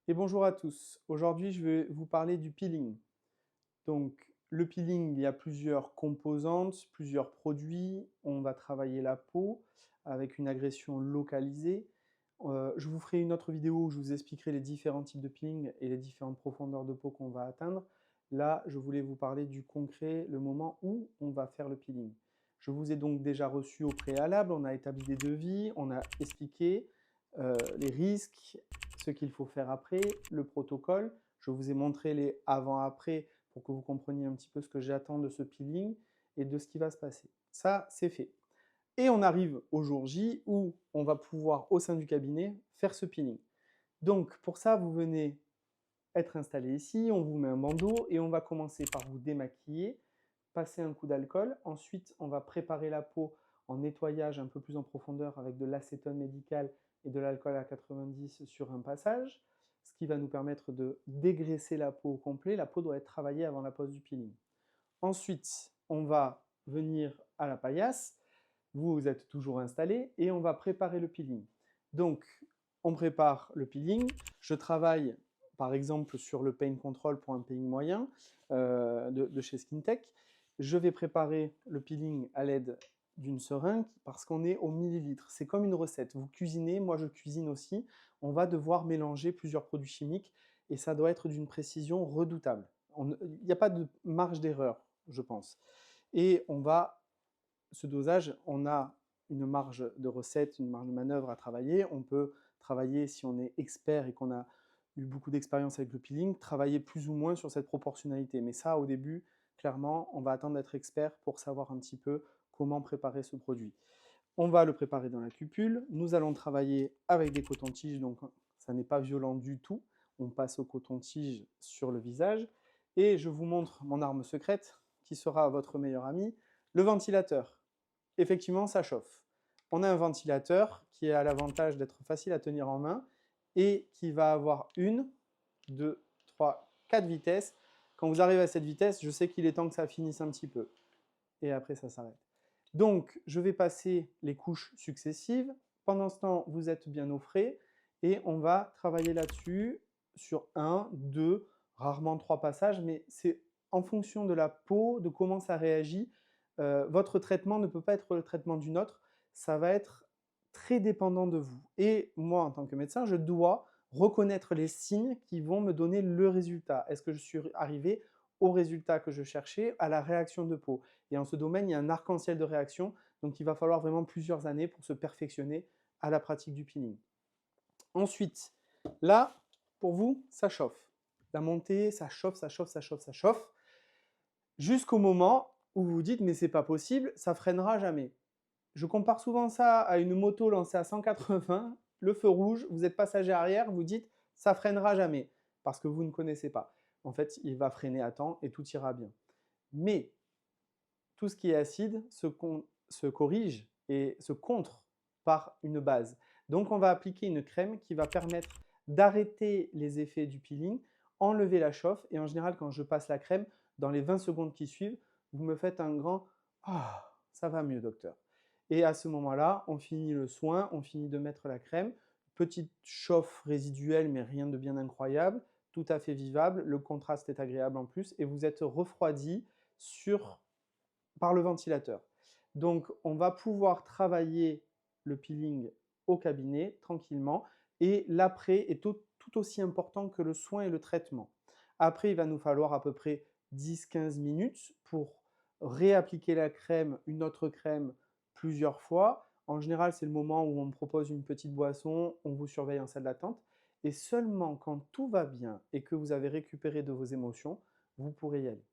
Et bonjour à tous. Aujourd'hui, je vais vous parler du peeling. Donc, le peeling, il y a plusieurs composantes, plusieurs produits. On va travailler la peau avec une agression localisée. Je vous ferai une autre vidéo où je vous expliquerai les différents types de peeling et les différentes profondeurs de peau qu'on va atteindre. Là, je voulais vous parler du concret, le moment où on va faire le peeling. Je vous ai donc déjà reçu au préalable, on a établi des devis, on a expliqué les risques, ce qu'il faut faire après, le protocole. Je vous ai montré les avant-après pour que vous compreniez un petit peu ce que j'attends de ce peeling et de ce qui va se passer. Ça, c'est fait. Et on arrive au jour J où on va pouvoir, au sein du cabinet, faire ce peeling. Donc, pour ça, vous venez être installé ici, on vous met un bandeau et on va commencer par vous démaquiller, passer un coup d'alcool. Ensuite, on va préparer la peau en nettoyage un peu plus en profondeur avec de l'acétone médical et de l'alcool à 90 sur un passage, ce qui va nous permettre de dégraisser la peau au complet. La peau doit être travaillée avant la pose du peeling. Ensuite, on va venir à la paillasse. Vous êtes toujours installé et on va préparer le peeling. Donc, on prépare le peeling. Je travaille par exemple sur le pain control pour un peeling moyen de chez SkinTech. Je vais préparer le peeling à l'aide d'une seringue parce qu'on est au millilitre. C'est comme une recette. Vous cuisinez, moi je cuisine aussi. On va devoir mélanger plusieurs produits chimiques et ça doit être d'une précision redoutable. Il n'y a pas de marge d'erreur, je pense. Et on va ce dosage, on a une marge de recette, une marge de manœuvre à travailler. On peut travailler, si on est expert et qu'on a eu beaucoup d'expérience avec le peeling, travailler plus ou moins sur cette proportionnalité. Mais ça, au début, clairement, on va attendre d'être expert pour savoir un petit peu comment préparer ce produit. On va le préparer dans la cupule. Nous allons travailler avec des cotons-tiges, donc ça n'est pas violent du tout. On passe au coton-tige sur le visage. Et je vous montre mon arme secrète, qui sera votre meilleur ami, le ventilateur. Effectivement, ça chauffe. On a un ventilateur qui a l'avantage d'être facile à tenir en main et qui va avoir une, deux, trois, quatre vitesses. Quand vous arrivez à cette vitesse, je sais qu'il est temps que ça finisse un petit peu. Et après, ça s'arrête. Donc, je vais passer les couches successives. Pendant ce temps, vous êtes bien au frais et on va travailler là-dessus sur un, deux, rarement trois passages, mais c'est en fonction de la peau, de comment ça réagit. Votre traitement ne peut pas être le traitement d'une autre, ça va être très dépendant de vous. Et moi, en tant que médecin, je dois reconnaître les signes qui vont me donner le résultat. Est-ce que je suis arrivé au résultat que je cherchais, à la réaction de peau? Et en ce domaine, il y a un arc-en-ciel de réactions, donc il va falloir vraiment plusieurs années pour se perfectionner à la pratique du peeling. Ensuite, là, pour vous, ça chauffe. La montée, ça chauffe, ça chauffe, ça chauffe, ça chauffe, jusqu'au moment où vous vous dites, mais c'est pas possible, ça freinera jamais. Je compare souvent ça à une moto lancée à 180, le feu rouge, vous êtes passager arrière, vous dites, ça freinera jamais, parce que vous ne connaissez pas. En fait, il va freiner à temps et tout ira bien. Mais tout ce qui est acide se corrige et se contre par une base. Donc, on va appliquer une crème qui va permettre d'arrêter les effets du peeling, enlever la chauffe. Et en général, quand je passe la crème, dans les 20 secondes qui suivent, vous me faites un grand « Ah, ça va mieux, docteur ». Et à ce moment-là, on finit le soin, on finit de mettre la crème. Petite chauffe résiduelle, mais rien de bien incroyable, tout à fait vivable. Le contraste est agréable en plus et vous êtes refroidi par le ventilateur. Donc, on va pouvoir travailler le peeling au cabinet tranquillement et l'après est tout aussi important que le soin et le traitement. Après, il va nous falloir à peu près 10-15 minutes pour réappliquer la crème, une autre crème plusieurs fois. En général, c'est le moment où on me propose une petite boisson, on vous surveille en salle d'attente. Et seulement quand tout va bien et que vous avez récupéré de vos émotions, vous pourrez y aller.